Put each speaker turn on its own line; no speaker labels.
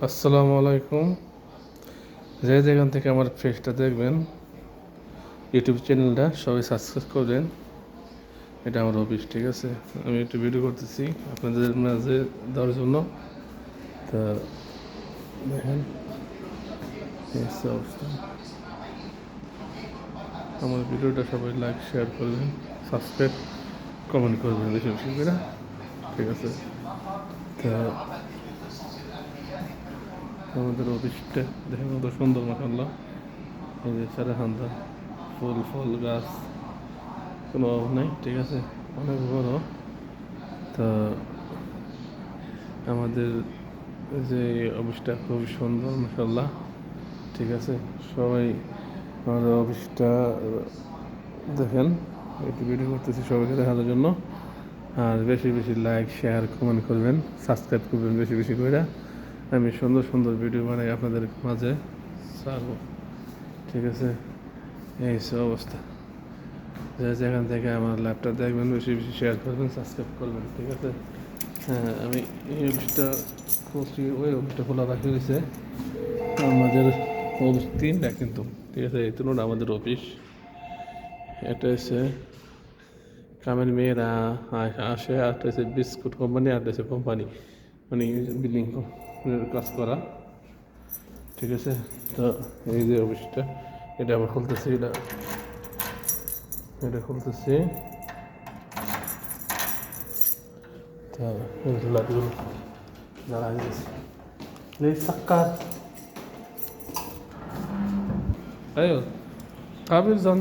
আসসালামু আলাইকুম। যে যেখান থেকে আমার ফেসটা দেখবেন, ইউটিউব চ্যানেলটা সবাই সাবস্ক্রাইব করবেন। এটা আমার অফিস, ঠিক আছে? আমি একটু ভিডিও করতেছি আপনাদের মাঝে দেওয়ার জন্য। তা দেখেন এই হচ্ছে অবস্থা। আমার ভিডিওটা সবাই লাইক শেয়ার করবেন, সাবস্ক্রাইব কমেন্ট করবেন বেশি বেশি করে, ঠিক আছে? তা আমাদের অফিসটা দেখেন কত সুন্দর, মাশাআল্লাহ। এই যে চারখান্তা ফুল ফল গাছ, কোনো অভাব নেই, ঠিক আছে? অনেক বড়। তা আমাদের যে অফিসটা খুবই সুন্দর, মাশাআল্লাহ, ঠিক আছে? সবাই আমাদের অফিসটা দেখেন, একটু ভিডিও করতেছি সবাইকে দেখানোর জন্য। আর বেশি বেশি লাইক শেয়ার কমেন্ট করবেন, সাবস্ক্রাইব করবেন বেশি বেশি করে। আমি সুন্দর সুন্দর ভিডিও বানাই আপনাদের মাঝে ছাড়ব, ঠিক আছে? এই সব অবস্থা। যে যেখান থেকে আমার ল্যাপটপ দেখবেন বেশি বেশি শেয়ার করবেন, সাবস্ক্রাইব করবেন, ঠিক আছে? হ্যাঁ, আমি এই অফিসটা খুলছি, ওই অফিসটা খোলা রাখি হয়েছে। আমাদের অফিস তিনটা কিন্তু, ঠিক আছে? এই তিনটা আমাদের অফিস। একটা হচ্ছে কামের মেয়েরা আসে, আরটা হচ্ছে বিস্কুট কোম্পানি, আরটা হচ্ছে কোম্পানি, মানে বিল্ডিং কাজ করা, ঠিক আছে? তো এই যে অফিসটা, এটা আবার খুলতেছি, এটা খুলতেছি। তা লাইটগুলো জ্বালা হয়ে গেছে। এই সাক্কার আয়ো কাবির জন